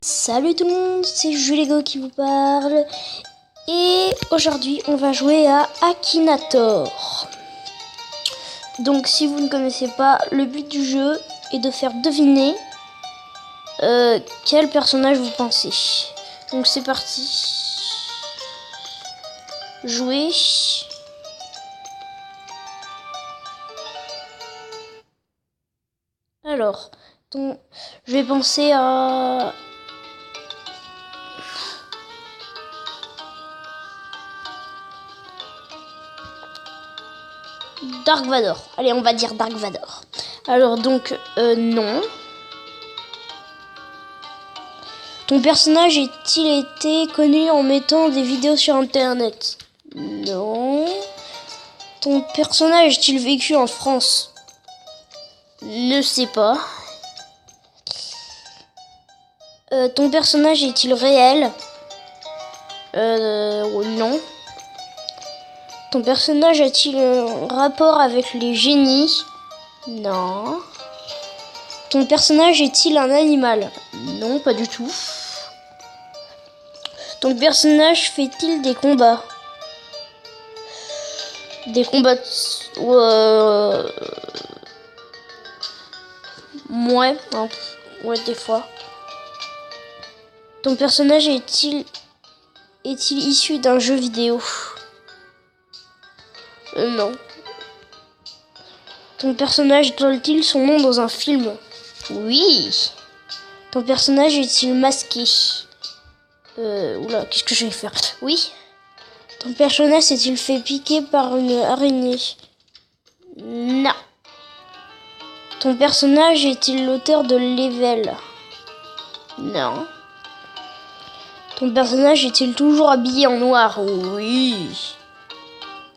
Salut tout le monde, c'est Julego qui vous parle. Et aujourd'hui, on va jouer à Akinator. Donc, si vous ne connaissez pas, le but du jeu est de faire deviner quel personnage vous pensez. Donc, c'est parti. Jouer. Alors, je vais penser à... Dark Vador. Allez, on va dire Dark Vador. Alors donc, non. Ton personnage a-t-il été connu en mettant des vidéos sur internet? Non. Ton personnage a-t-il vécu en France? Ne sais pas. Ton personnage est-il réel? Non. Ton personnage a-t-il un rapport avec les génies? Non. Ton personnage est-il un animal? Non, pas du tout. Ton personnage fait-il des combats? Des combats... Ouais, hein. Ouais, des fois. Ton personnage est-il issu d'un jeu vidéo? Non. Ton personnage donne-t-il son nom dans un film? Oui. Ton personnage est-il masqué? Oula, qu'est-ce que je vais faire? Oui. Ton personnage s'est-il fait piquer par une araignée? Non. Ton personnage est-il l'auteur de Level? Non. Ton personnage est-il toujours habillé en noir? Oui.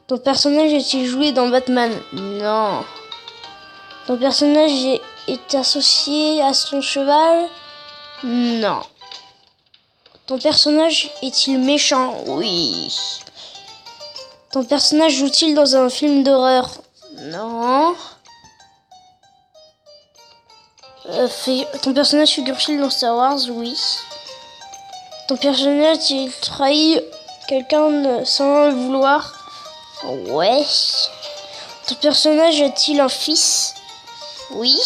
Ton personnage est-il joué dans Batman? Non. Ton personnage est associé à son cheval? Non. Ton personnage est-il méchant? Oui. Ton personnage joue-t-il dans un film d'horreur? Non. Ton personnage figure-t-il dans Star Wars? Oui. Ton personnage a-t-il trahi quelqu'un sans le vouloir? Ouais. Ton personnage a-t-il un fils? Oui.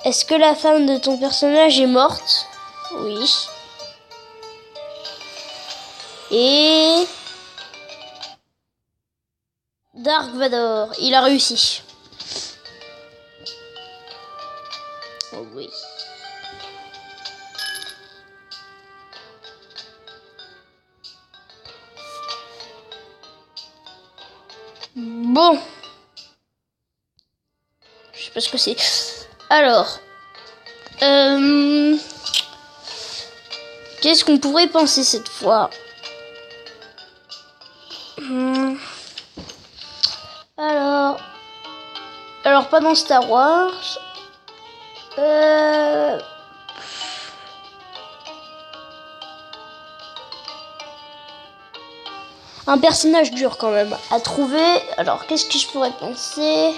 Est-ce que la femme de ton personnage est morte? Oui. Et... Dark Vador, il a réussi. Oh oui. Bon. Je sais pas ce que c'est. Alors. Qu'est-ce qu'on pourrait penser cette fois? Alors pas dans Star Wars. Un personnage dur quand même à trouver. Alors qu'est-ce que je pourrais penser?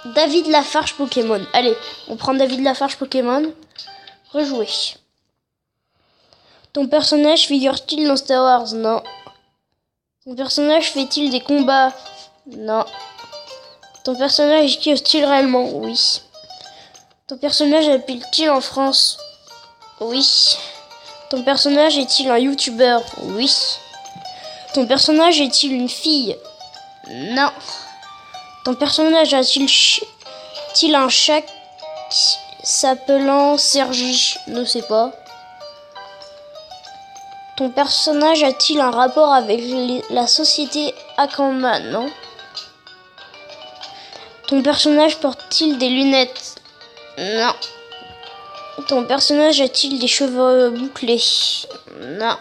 David Lafarge Pokémon. Allez, on prend David Lafarge Pokémon. Rejouer. Ton personnage figure-t-il dans Star Wars? Non. Ton personnage fait-il des combats? Non. Ton personnage existe-t-il réellement? Oui. Ton personnage habite-t-il en France? Oui. Ton personnage est-il un youtubeur? Oui. Ton personnage est-il une fille? Non. Ton personnage a-t-il un chat s'appelant Sergi? Ne sais pas. Ton personnage a-t-il un rapport avec la société Akama? Non. Ton personnage porte-t-il des lunettes? Non. Ton personnage a-t-il des cheveux bouclés? Non.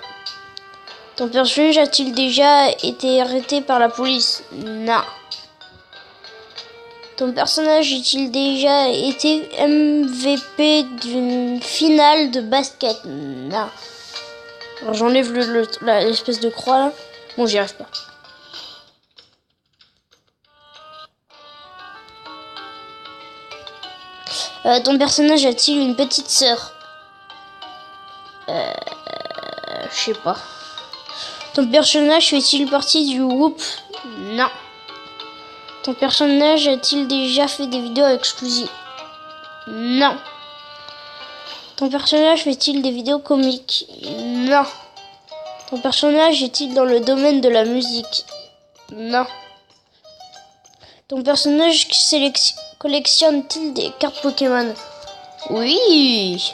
Ton personnage a-t-il déjà été arrêté par la police? Non. Ton personnage a-t-il déjà été MVP d'une finale de basket? Non. Alors j'enlève l'espèce de croix là. Bon, j'y arrive pas. Ton personnage a-t-il une petite sœur? Je sais pas. Ton personnage fait-il partie du groupe? Non. Ton personnage a-t-il déjà fait des vidéos avec Squeezie? Non. Ton personnage fait-il des vidéos comiques? Non. Ton personnage est-il dans le domaine de la musique? Non. Ton personnage collectionne-t-il des cartes Pokémon? Oui.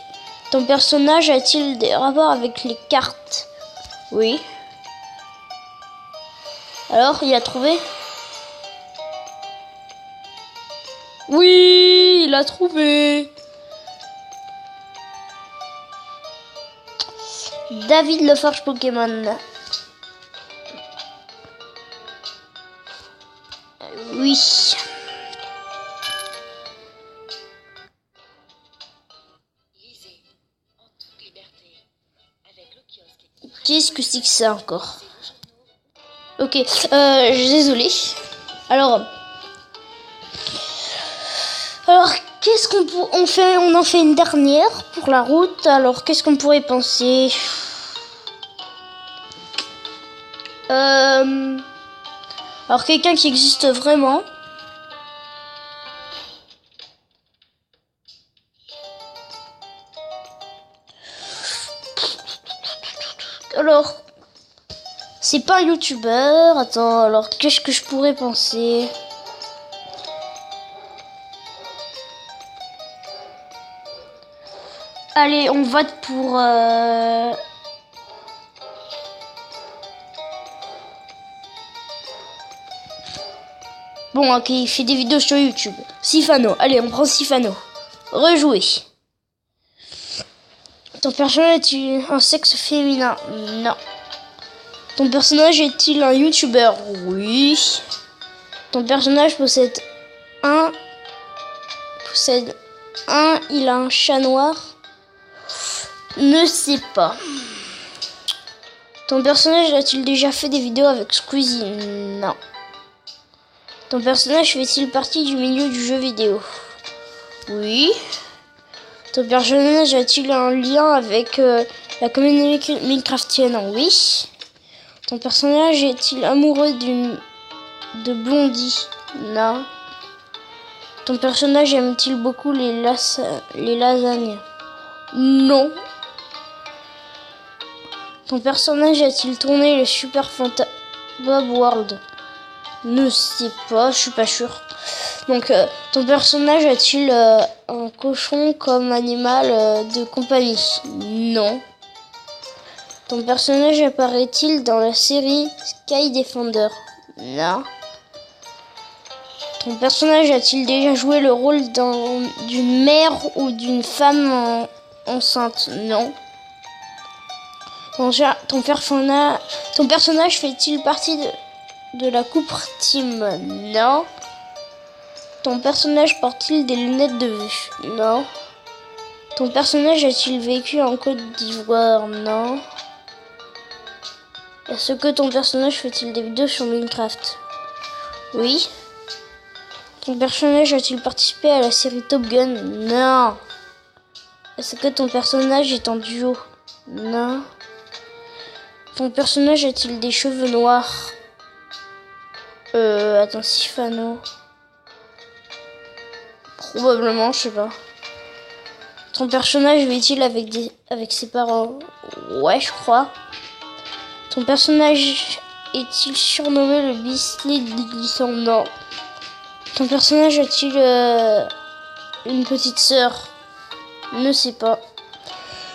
Ton personnage a-t-il des rapports avec les cartes? Oui. Alors, il a trouvé? Oui, il a trouvé. David le Forge Pokémon. Oui. Qu'est-ce que c'est que ça encore? Ok, désolé. Alors, qu'est-ce qu'on fait? On en fait une dernière pour la route. Alors, qu'est-ce qu'on pourrait penser? Alors, quelqu'un qui existe vraiment. Alors, c'est pas un youtubeur. Attends, alors, qu'est-ce que je pourrais penser? Allez, on vote pour... Bon, ok, il fait des vidéos sur YouTube. Sifano, allez, on prend Sifano. Rejouer. Ton personnage est-il un sexe féminin? Non. Ton personnage est-il un youtubeur? Oui. Ton personnage possède un... Il a un chat noir? Ne sais pas. Ton personnage a-t-il déjà fait des vidéos avec Squeezie? Non. Ton personnage fait-il partie du milieu du jeu vidéo? Oui. Ton personnage a-t-il un lien avec la communauté minecraftienne? Oui. Ton personnage est-il amoureux de Blondie? Non. Ton personnage aime-t-il beaucoup les lasagnes? Non. Ton personnage a-t-il tourné le Super Bob World? Ne sais pas, je suis pas sûre. Donc, ton personnage a-t-il un cochon comme animal de compagnie? Non. Ton personnage apparaît-il dans la série Sky Defender? Non. Ton personnage a-t-il déjà joué le rôle d'une mère ou d'une femme enceinte? Non. Ton personnage fait-il partie de la Coupe Team? Non. Ton personnage porte-t-il des lunettes de vue? Non. Ton personnage a-t-il vécu en Côte d'Ivoire? Non. Est-ce que ton personnage fait-il des vidéos sur Minecraft? Oui. Ton personnage a-t-il participé à la série Top Gun? Non. Est-ce que ton personnage est en duo? Non. Ton personnage a-t-il des cheveux noirs? Attends, Sifano. Probablement, je sais pas. Ton personnage vit-il avec ses parents? Ouais, je crois. Ton personnage est-il surnommé le Bisley glissant? Non. Ton personnage a-t-il une petite sœur? Ne sais pas.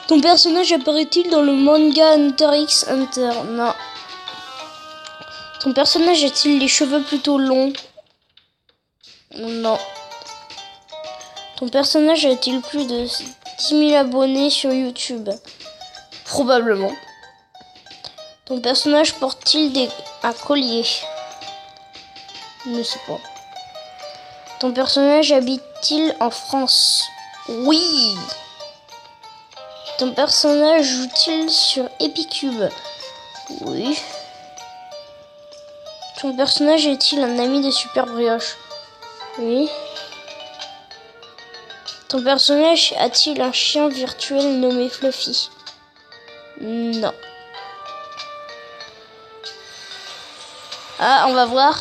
Ton personnage apparaît-il dans le manga Hunter x Hunter? Non. Ton personnage a-t-il les cheveux plutôt longs? Non. Ton personnage a-t-il plus de 10 000 abonnés sur YouTube? Probablement. Ton personnage porte-t-il un collier? Ne sais pas. Ton personnage habite-t-il en France? Oui. Ton personnage joue-t-il sur Epicube? Oui. Ton personnage est-il un ami de Super Brioche? Oui. Ton personnage a-t-il un chien virtuel nommé Fluffy? Non. Ah, on va voir.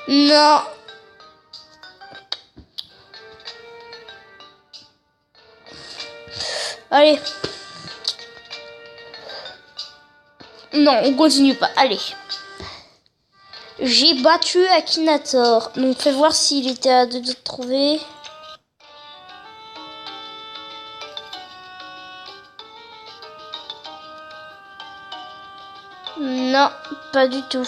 Non. Allez. Non, on continue pas. Allez. J'ai battu Akinator. Donc, fais voir s'il était à deux de trouver. Non, pas du tout.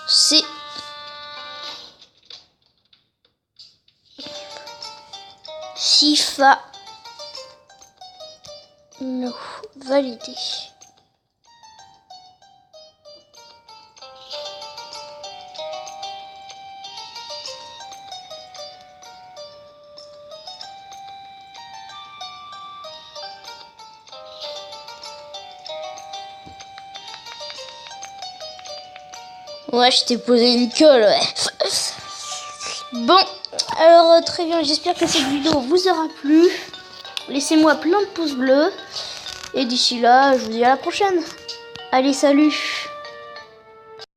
C'est Shifa. Non, validé. Ouais, je t'ai posé une colle, ouais. Bon, alors très bien, j'espère que cette vidéo vous aura plu. Laissez-moi plein de pouces bleus. Et d'ici là, je vous dis à la prochaine. Allez, salut!